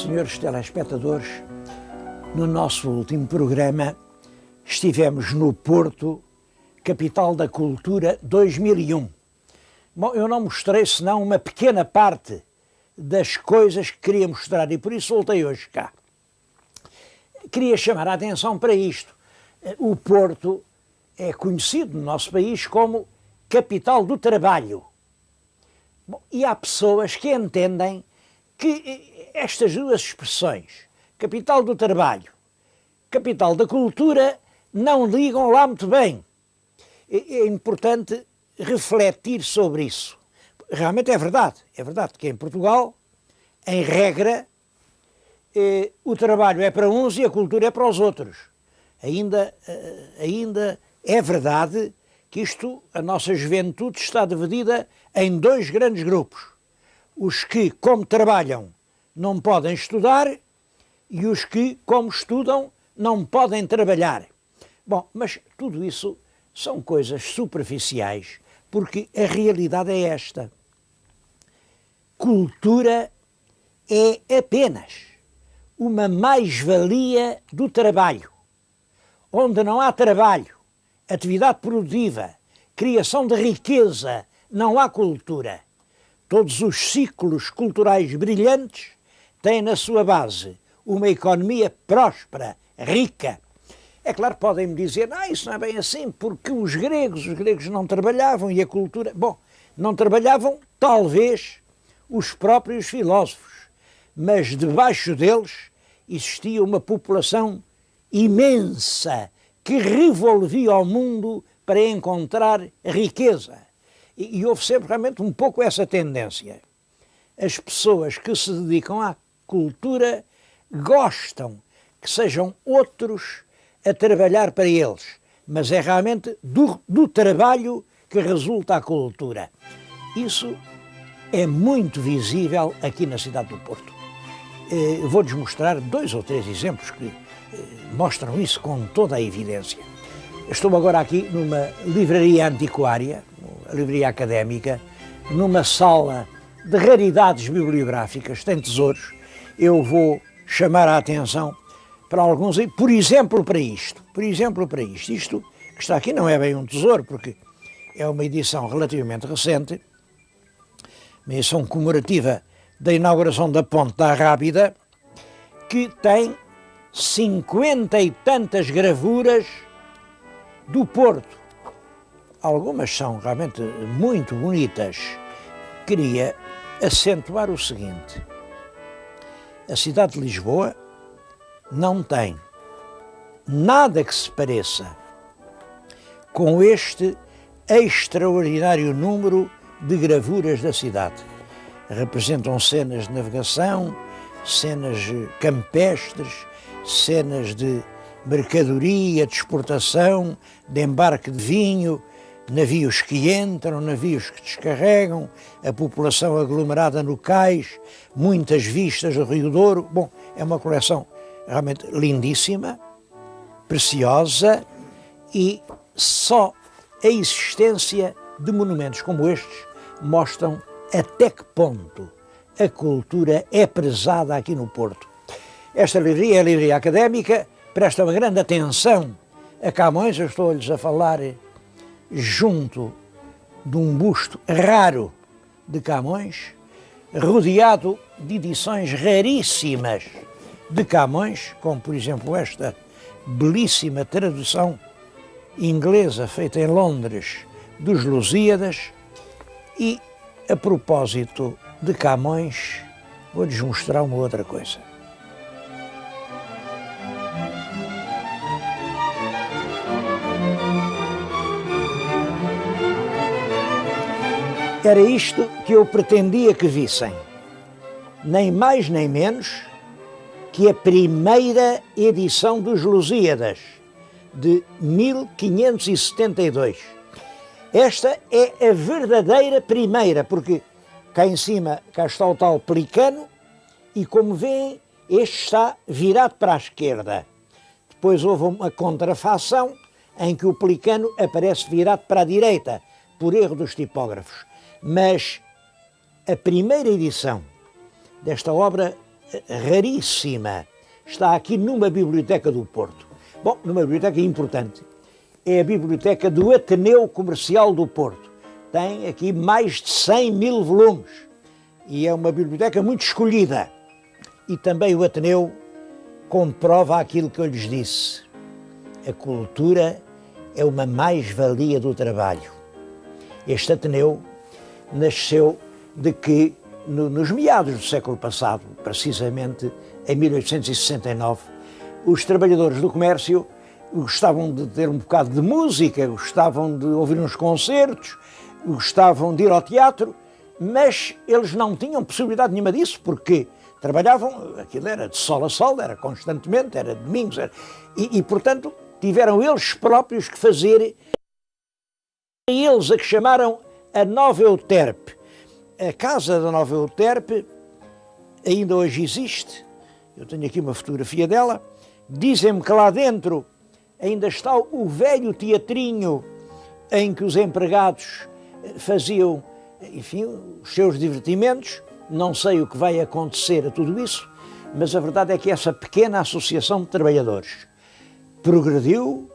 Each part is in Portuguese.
senhores telespectadores, no nosso último programa estivemos no Porto, capital da cultura 2001. Bom, eu não mostrei senão uma pequena parte das coisas que queria mostrar e por isso voltei hoje cá. Queria chamar a atenção para isto. O Porto é conhecido no nosso país como capital do trabalho. Bom, e há pessoas que entendem que estas duas expressões, capital do trabalho, capital da cultura, não ligam lá muito bem. É importante refletir sobre isso. Realmente é verdade que em Portugal, em regra, o trabalho é para uns e a cultura é para os outros. Ainda é verdade que a nossa juventude está dividida em dois grandes grupos. Os que, como trabalham, não podem estudar e os que, como estudam, não podem trabalhar. Bom, mas tudo isso são coisas superficiais, porque a realidade é esta. Cultura é apenas uma mais-valia do trabalho. Onde não há trabalho, atividade produtiva, criação de riqueza, não há cultura. Todos os ciclos culturais brilhantes têm na sua base uma economia próspera, rica. É claro, podem-me dizer, isso não é bem assim, porque os gregos não trabalhavam e a cultura... Bom, não trabalhavam talvez os próprios filósofos, mas debaixo deles existia uma população imensa que revolvia o mundo para encontrar riqueza. E houve sempre realmente um pouco essa tendência. As pessoas que se dedicam à cultura gostam que sejam outros a trabalhar para eles, mas é realmente do trabalho que resulta a cultura. Isso é muito visível aqui na cidade do Porto. Vou-lhes mostrar 2 ou 3 exemplos que mostram isso com toda a evidência. Estou agora aqui numa livraria antiquária, a livraria académica, numa sala de raridades bibliográficas, tem tesouros. Eu vou chamar a atenção para alguns, por exemplo para isto. Isto que está aqui não é bem um tesouro, porque é uma edição relativamente recente, uma edição comemorativa da inauguração da Ponte da Rábida, que tem 50 e tantas gravuras do Porto. Algumas são realmente muito bonitas. Queria acentuar o seguinte: a cidade de Lisboa não tem nada que se pareça com este extraordinário número de gravuras da cidade. Representam cenas de navegação, cenas campestres, cenas de mercadoria, de exportação, de embarque de vinho, navios que entram, navios que descarregam, a população aglomerada no cais, muitas vistas do Rio Douro. Bom, é uma coleção realmente lindíssima, preciosa, e só a existência de monumentos como estes mostram até que ponto a cultura é prezada aqui no Porto. Esta livraria é a livraria académica, presta uma grande atenção a Camões. Eu estou-lhes a falar junto de um busto raro de Camões, rodeado de edições raríssimas de Camões, como por exemplo esta belíssima tradução inglesa feita em Londres dos Lusíadas. E a propósito de Camões, vou-lhes mostrar uma outra coisa. Era isto que eu pretendia que vissem, nem mais nem menos que a primeira edição dos Lusíadas, de 1572. Esta é a verdadeira primeira, porque cá em cima está o tal pelicano e, como veem, este está virado para a esquerda. Depois houve uma contrafação em que o pelicano aparece virado para a direita, por erro dos tipógrafos. Mas a primeira edição desta obra raríssima. Está aqui numa biblioteca do Porto. Bom, numa biblioteca importante. É a biblioteca do Ateneu Comercial do Porto. Tem aqui mais de 100 mil volumes. E é uma biblioteca muito escolhida. E também o Ateneu comprova aquilo que eu lhes disse. A cultura é uma mais-valia do trabalho. Este Ateneu nasceu de que, nos meados do século passado, precisamente em 1869, os trabalhadores do comércio gostavam de ter um bocado de música, gostavam de ouvir uns concertos, gostavam de ir ao teatro, mas eles não tinham possibilidade nenhuma disso, porque trabalhavam, aquilo era de sol a sol, era constantemente, era domingos, e portanto, tiveram eles próprios que fazer, eles a que chamaram a Nova Euterpe. A casa da Nova Euterpe ainda hoje existe, eu tenho aqui uma fotografia dela, dizem-me que lá dentro ainda está o velho teatrinho em que os empregados faziam, enfim, os seus divertimentos. Não sei o que vai acontecer a tudo isso, mas a verdade é que essa pequena associação de trabalhadores progrediu,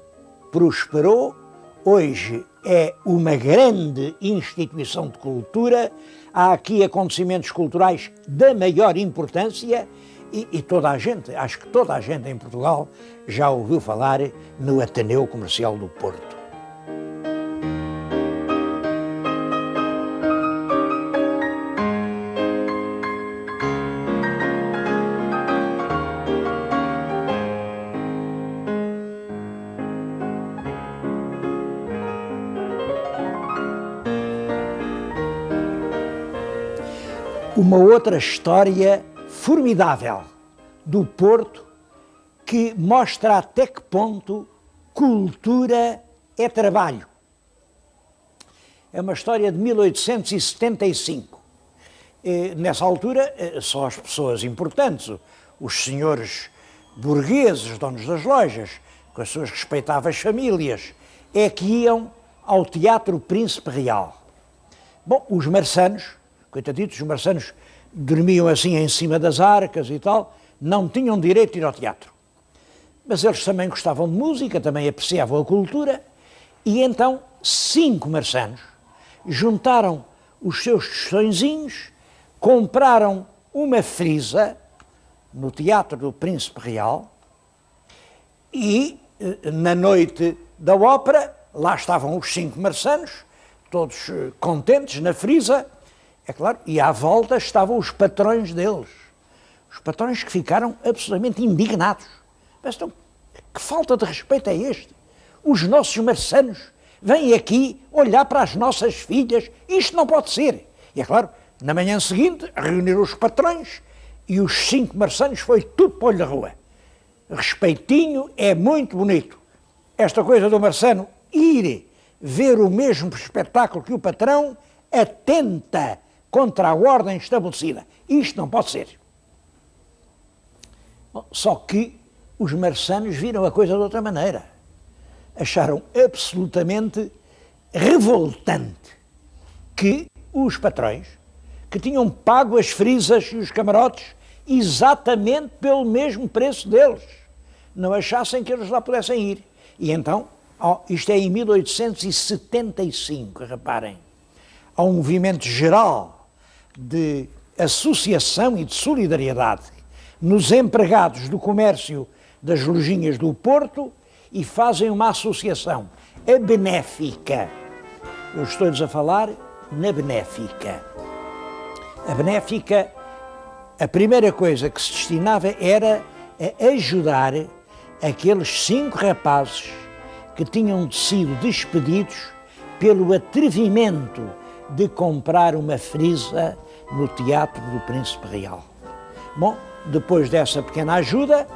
prosperou, hoje é uma grande instituição de cultura, há aqui acontecimentos culturais da maior importância e toda a gente, acho que toda a gente em Portugal já ouviu falar no Ateneu Comercial do Porto. Uma outra história formidável do Porto que mostra até que ponto cultura é trabalho. É uma história de 1875. Nessa altura, só as pessoas importantes, os senhores burgueses, donos das lojas, com as suas respeitáveis famílias, é que iam ao Teatro Príncipe Real. Bom, os marçanos, coitaditos, os marçanos dormiam assim em cima das arcas e tal, não tinham direito de ir ao teatro. Mas eles também gostavam de música, também apreciavam a cultura, e então 5 marçanos juntaram os seus tostõezinhos, compraram uma frisa no Teatro do Príncipe Real e, na noite da ópera, lá estavam os 5 marçanos, todos contentes na frisa, é claro, e à volta estavam os patrões deles. Os patrões que ficaram absolutamente indignados. Mas então, que falta de respeito é este? Os nossos marçanos vêm aqui olhar para as nossas filhas, isto não pode ser. E é claro, na manhã seguinte, reuniram os patrões e os 5 marçanos foi tudo para o olho da rua. Respeitinho é muito bonito. Esta coisa do marçano ir ver o mesmo espetáculo que o patrão atenta contra a ordem estabelecida. Isto não pode ser. Bom, só que os marçanos viram a coisa de outra maneira. Acharam absolutamente revoltante que os patrões, que tinham pago as frisas e os camarotes exatamente pelo mesmo preço deles, não achassem que eles lá pudessem ir. E então, isto é em 1875, reparem, há um movimento geral de associação e de solidariedade nos empregados do comércio das lojinhas do Porto e fazem uma associação, a Benéfica. Eu estou-lhes a falar na Benéfica. A Benéfica, a primeira coisa que se destinava era a ajudar aqueles 5 rapazes que tinham sido despedidos pelo atrevimento de comprar uma frisa no Teatro do Príncipe Real. Bom, depois dessa pequena ajuda,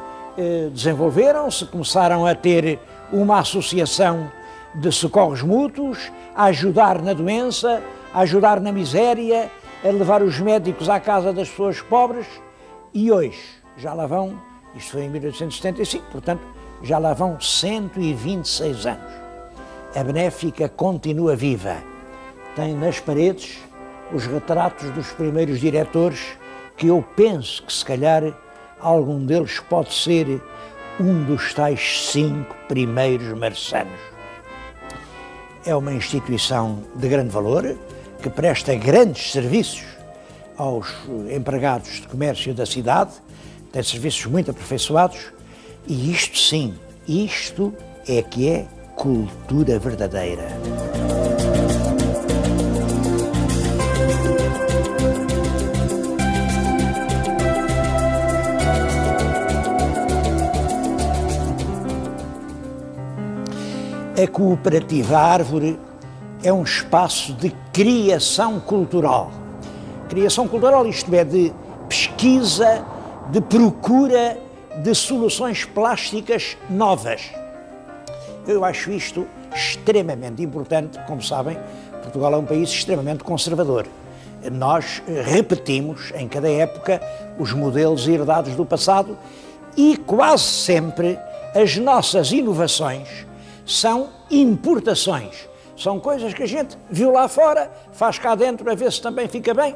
desenvolveram-se, começaram a ter uma associação de socorros mútuos, a ajudar na doença, a ajudar na miséria, a levar os médicos à casa das pessoas pobres, e hoje já lá vão, isto foi em 1875, portanto, já lá vão 126 anos. A Benéfica continua viva. Tem nas paredes os retratos dos primeiros diretores que eu penso que se calhar algum deles pode ser um dos tais 5 primeiros marçanos. É uma instituição de grande valor, que presta grandes serviços aos empregados de comércio da cidade, tem serviços muito aperfeiçoados, e isto sim, isto é que é cultura verdadeira. A Cooperativa Árvore é um espaço de criação cultural. Criação cultural, isto é, de pesquisa, de procura de soluções plásticas novas. Eu acho isto extremamente importante. Como sabem, Portugal é um país extremamente conservador. Nós repetimos em cada época os modelos herdados do passado e quase sempre as nossas inovações são importações. São coisas que a gente viu lá fora, faz cá dentro a ver se também fica bem.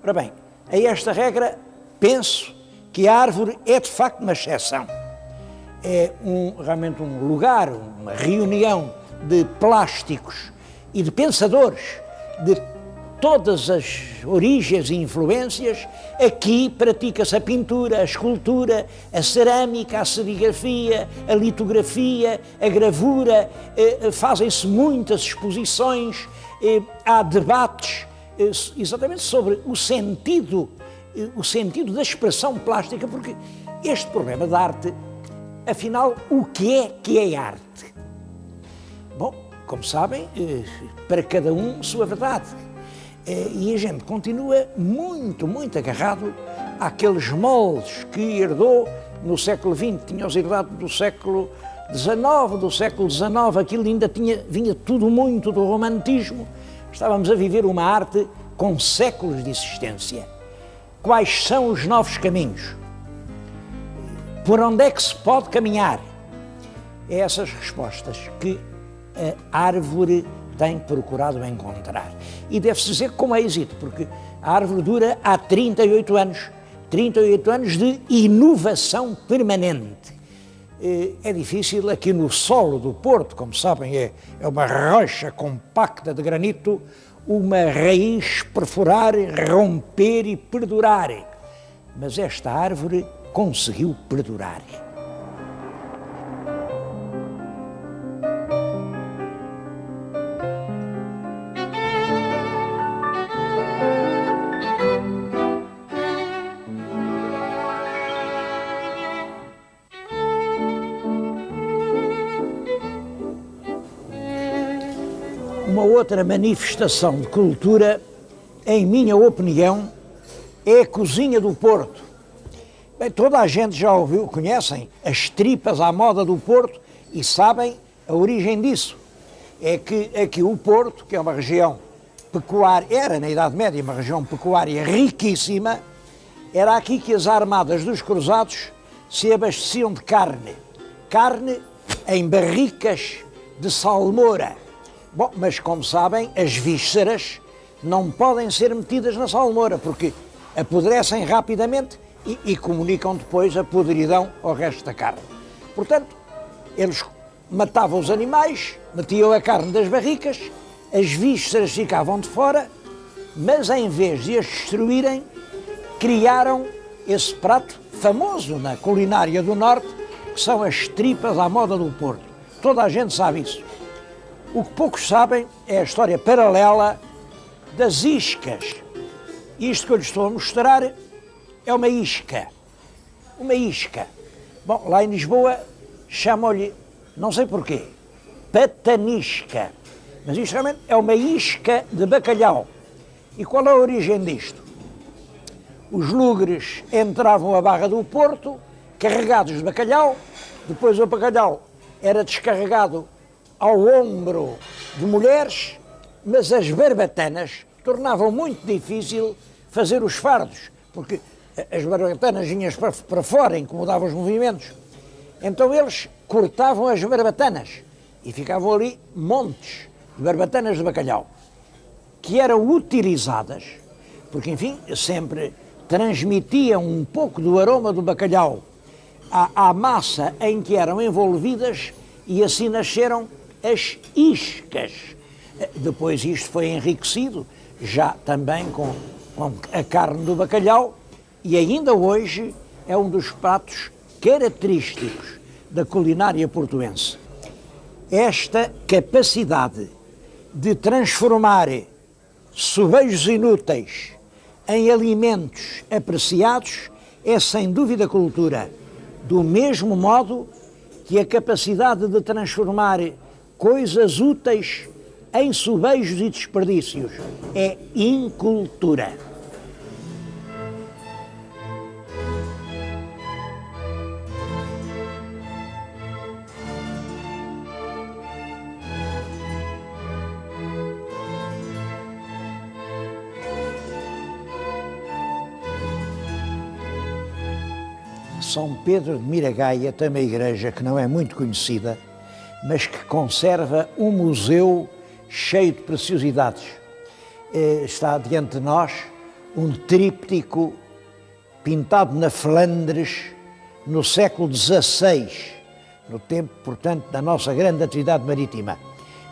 Ora bem, a esta regra penso que a Árvore é de facto uma exceção. É realmente um lugar, uma reunião de plásticos e de pensadores de todas as origens e influências. Aqui pratica-se a pintura, a escultura, a cerâmica, a serigrafia, a litografia, a gravura, fazem-se muitas exposições, há debates exatamente sobre o sentido da expressão plástica, porque este problema da arte, afinal, o que é arte? Bom, como sabem, para cada um sua verdade. E a gente continua muito, muito agarrado àqueles moldes que herdou no século XX, tinha-os herdado do século XIX, aquilo ainda vinha tudo muito do romantismo. Estávamos a viver uma arte com séculos de existência. Quais são os novos caminhos? Por onde é que se pode caminhar? É essas respostas que a Árvore tem procurado encontrar. E deve-se dizer com êxito, porque a Árvore dura há 38 anos de inovação permanente. É difícil aqui no solo do Porto, como sabem, é uma rocha compacta de granito, uma raiz perfurar, romper e perdurar. Mas esta árvore conseguiu perdurar. Uma outra manifestação de cultura, em minha opinião, é a cozinha do Porto. Bem, toda a gente já ouviu, conhecem as tripas à moda do Porto e sabem a origem disso. É que aqui o Porto, que é uma região pecuária, era na Idade Média uma região pecuária riquíssima, era aqui que as armadas dos cruzados se abasteciam de carne em barricas de salmoura. Bom, mas como sabem, as vísceras não podem ser metidas na salmoura, porque apodrecem rapidamente e comunicam depois a podridão ao resto da carne. Portanto, eles matavam os animais, metiam a carne das barricas, as vísceras ficavam de fora, mas em vez de as destruírem, criaram esse prato famoso na culinária do Norte, que são as tripas à moda do Porto. Toda a gente sabe isso. O que poucos sabem é a história paralela das iscas. Isto que eu lhes estou a mostrar é uma isca. Uma isca. Bom, lá em Lisboa chamam-lhe, não sei porquê, patanisca. Mas isto realmente é uma isca de bacalhau. E qual é a origem disto? Os lugres entravam à Barra do Porto, carregados de bacalhau, depois o bacalhau era descarregado ao ombro de mulheres, mas as barbatanas tornavam muito difícil fazer os fardos, porque as barbatanas vinham para fora, incomodavam os movimentos. Então eles cortavam as barbatanas e ficavam ali montes de barbatanas de bacalhau, que eram utilizadas, porque enfim, sempre transmitiam um pouco do aroma do bacalhau à massa em que eram envolvidas e assim nasceram as iscas. Depois isto foi enriquecido, já também com a carne do bacalhau, e ainda hoje é um dos pratos característicos da culinária portuense. Esta capacidade de transformar sobejos inúteis em alimentos apreciados é sem dúvida cultura, do mesmo modo que a capacidade de transformar coisas úteis em sobejos e desperdícios é incultura. São Pedro de Miragaia tem uma igreja que não é muito conhecida, mas que conserva um museu cheio de preciosidades. Está diante de nós um tríptico pintado na Flandres no século XVI, no tempo, portanto, da nossa grande atividade marítima.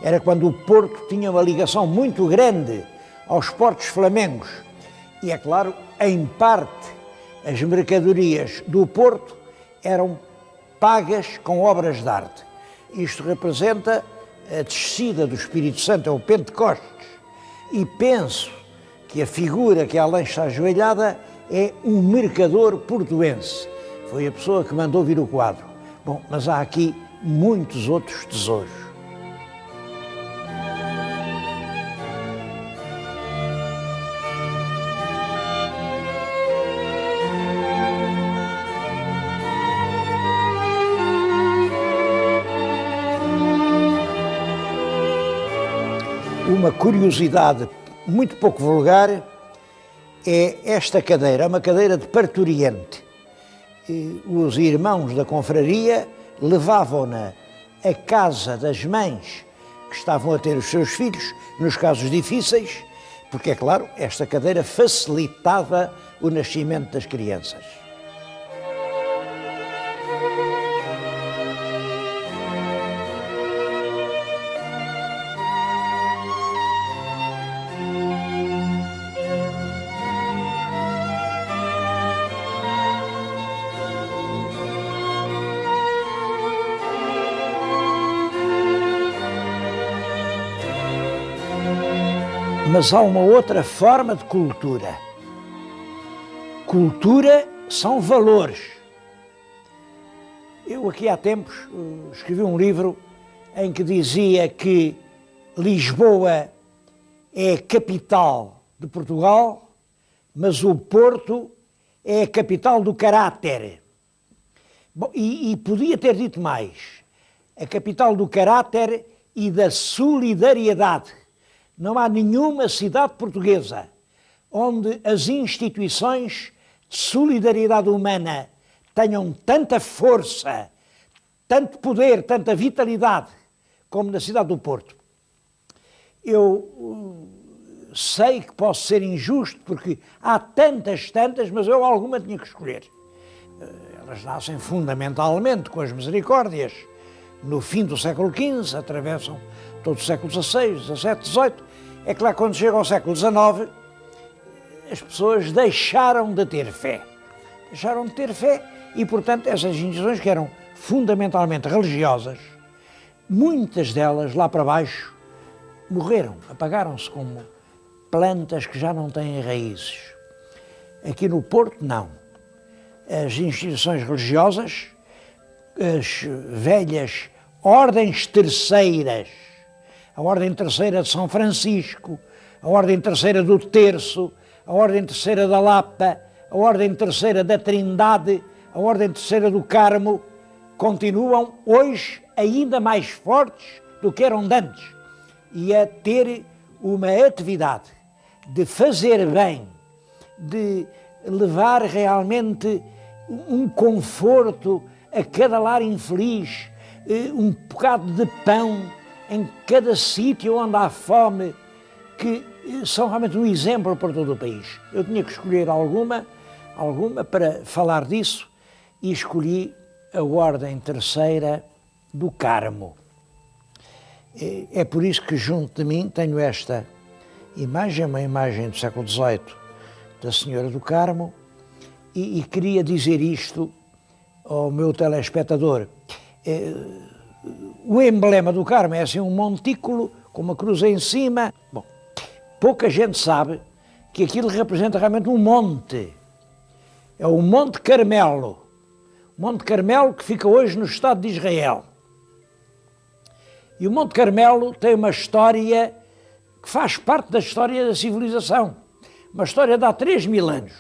Era quando o Porto tinha uma ligação muito grande aos portos flamengos. E, é claro, em parte, as mercadorias do Porto eram pagas com obras de arte. Isto representa a descida do Espírito Santo, é o Pentecostes, e penso que a figura que além está ajoelhada é um mercador portuense. Foi a pessoa que mandou vir o quadro. Bom, mas há aqui muitos outros tesouros. Uma curiosidade muito pouco vulgar é esta cadeira, uma cadeira de parturiente. Os irmãos da confraria levavam-na à casa das mães que estavam a ter os seus filhos, nos casos difíceis, porque, é claro, esta cadeira facilitava o nascimento das crianças. Mas há uma outra forma de cultura. Cultura são valores. Eu aqui há tempos escrevi um livro em que dizia que Lisboa é a capital de Portugal, mas o Porto é a capital do caráter. Bom, e podia ter dito mais, a capital do caráter e da solidariedade. Não há nenhuma cidade portuguesa onde as instituições de solidariedade humana tenham tanta força, tanto poder, tanta vitalidade, como na cidade do Porto. Eu sei que posso ser injusto, porque há tantas, mas eu alguma tinha que escolher. Elas nascem fundamentalmente com as misericórdias no fim do século XV, atravessam todo o século XVI, XVII, XVIII. É claro que quando chega ao século XIX, as pessoas deixaram de ter fé. Deixaram de ter fé e, portanto, essas instituições que eram fundamentalmente religiosas, muitas delas, lá para baixo, morreram, apagaram-se como plantas que já não têm raízes. Aqui no Porto, não. As instituições religiosas, as velhas ordens terceiras, a Ordem Terceira de São Francisco, a Ordem Terceira do Terço, a Ordem Terceira da Lapa, a Ordem Terceira da Trindade, a Ordem Terceira do Carmo, continuam hoje ainda mais fortes do que eram antes e a ter uma atividade de fazer bem, de levar realmente um conforto a cada lar infeliz, um bocado de pão em cada sítio onde há fome, que são realmente um exemplo para todo o país. Eu tinha que escolher alguma, alguma para falar disso e escolhi a Ordem Terceira do Carmo. É por isso que junto de mim tenho esta imagem, uma imagem do século XVIII da Senhora do Carmo, e queria dizer isto ao meu telespectador. O emblema do Carmo é assim um montículo com uma cruz em cima. Bom, pouca gente sabe que aquilo representa realmente um monte. É o Monte Carmelo. O Monte Carmelo que fica hoje no Estado de Israel. E o Monte Carmelo tem uma história que faz parte da história da civilização. Uma história de há 3.000 anos.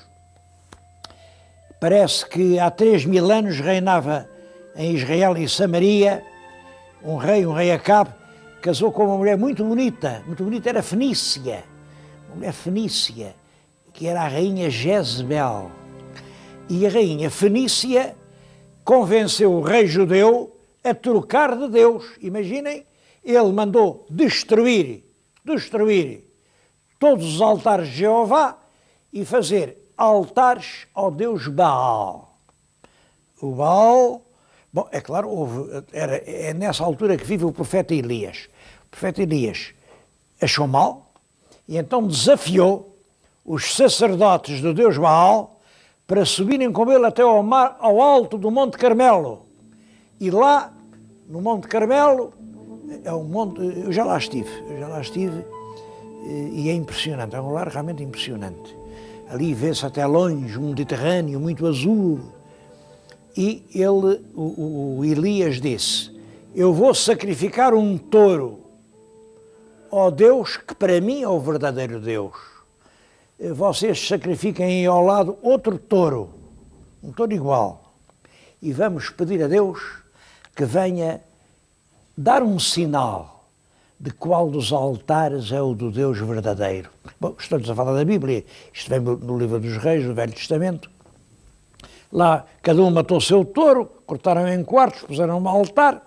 Parece que há 3.000 anos reinava em Israel e Samaria um rei Acabe, casou com uma mulher muito bonita, era Fenícia, uma mulher fenícia, que era a rainha Jezebel. E a rainha Fenícia convenceu o rei judeu a trocar de Deus. Imaginem, ele mandou destruir todos os altares de Jeová e fazer altares ao Deus Baal. O Baal, bom, é claro, é nessa altura que vive o profeta Elias. O profeta Elias achou mal e então desafiou os sacerdotes do Deus Baal para subirem com ele até ao alto do Monte Carmelo. E lá, no Monte Carmelo, é um monte, eu já lá estive e é impressionante, é um lugar realmente impressionante. Ali vê-se até longe um Mediterrâneo muito azul. E o Elias disse: eu vou sacrificar um touro ao Deus que para mim é o verdadeiro Deus. Vocês sacrifiquem aí ao lado outro touro, um touro igual. E vamos pedir a Deus que venha dar um sinal de qual dos altares é o do Deus verdadeiro. Bom, estamos a falar da Bíblia, isto vem no livro dos Reis, do Velho Testamento. Lá, cada um matou o seu touro, cortaram em quartos, puseram um altar,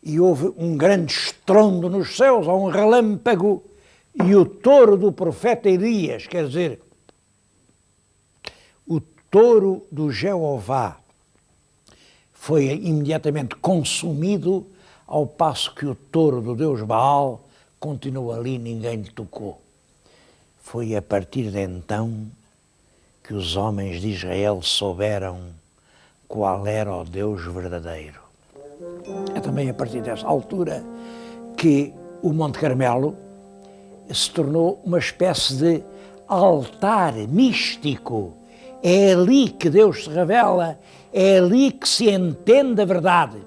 e houve um grande estrondo nos céus, há um relâmpago, e o touro do profeta Elias, quer dizer, o touro do Jeová, foi imediatamente consumido, ao passo que o touro do Deus Baal continuou ali, ninguém lhe tocou. Foi a partir de então que os homens de Israel souberam qual era o Deus verdadeiro. É também a partir dessa altura que o Monte Carmelo se tornou uma espécie de altar místico. É ali que Deus se revela, é ali que se entende a verdade.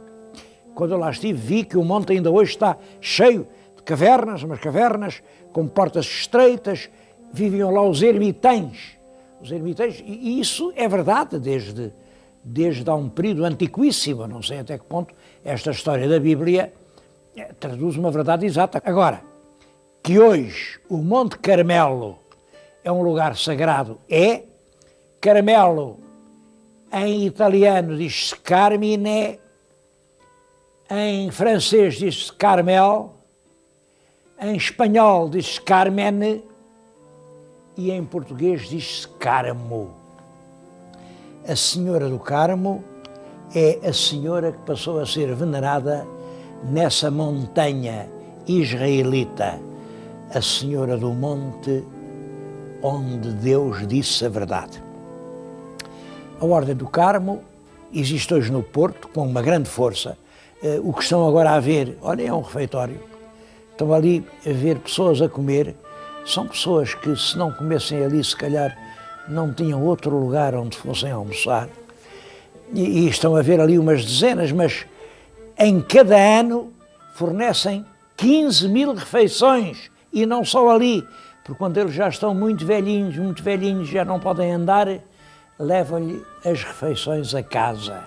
Quando eu lá estive, vi que o monte ainda hoje está cheio de cavernas, umas cavernas com portas estreitas, viviam lá os ermitães, e isso é verdade desde há um período antiquíssimo, não sei até que ponto esta história da Bíblia traduz uma verdade exata. Agora, que hoje o Monte Carmelo é um lugar sagrado, Carmelo em italiano diz-se Carmine, em francês diz-se Carmel, em espanhol diz-se Carmen e em português diz-se Carmo. A Senhora do Carmo é a senhora que passou a ser venerada nessa montanha israelita, a Senhora do Monte onde Deus disse a verdade. A Ordem do Carmo existe hoje no Porto com uma grande força. O que estão agora a ver, olha, é um refeitório, estão ali a ver pessoas a comer, são pessoas que se não comessem ali, se calhar não tinham outro lugar onde fossem almoçar, e estão a ver ali umas dezenas, mas em cada ano fornecem 15.000 refeições, e não só ali, porque quando eles já estão muito velhinhos, já não podem andar, levam-lhe as refeições a casa.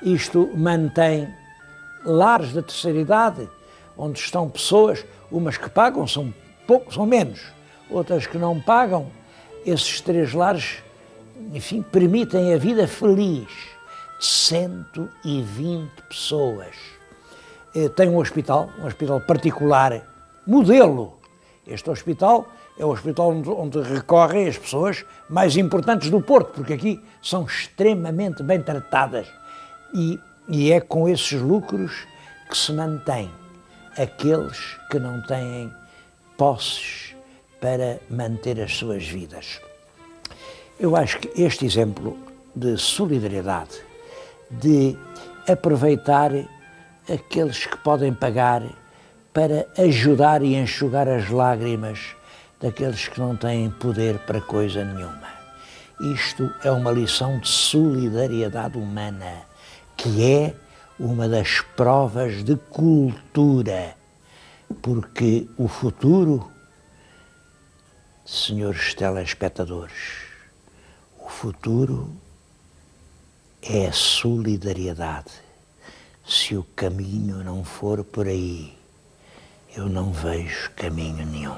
Isto mantém lares da terceira idade, onde estão pessoas, umas que pagam, são menos, outras que não pagam. Esses 3 lares, enfim, permitem a vida feliz de 120 pessoas. Tem um hospital particular, modelo, Este hospital é o hospital onde recorrem as pessoas mais importantes do Porto, porque aqui são extremamente bem tratadas. E é com esses lucros que se mantém aqueles que não têm posses para manter as suas vidas. Eu acho que este exemplo de solidariedade, de aproveitar aqueles que podem pagar para ajudar e enxugar as lágrimas daqueles que não têm poder para coisa nenhuma. Isto é uma lição de solidariedade humana, que é uma das provas de cultura, porque o futuro, senhores telespectadores, o futuro é a solidariedade. Se o caminho não for por aí, eu não vejo caminho nenhum.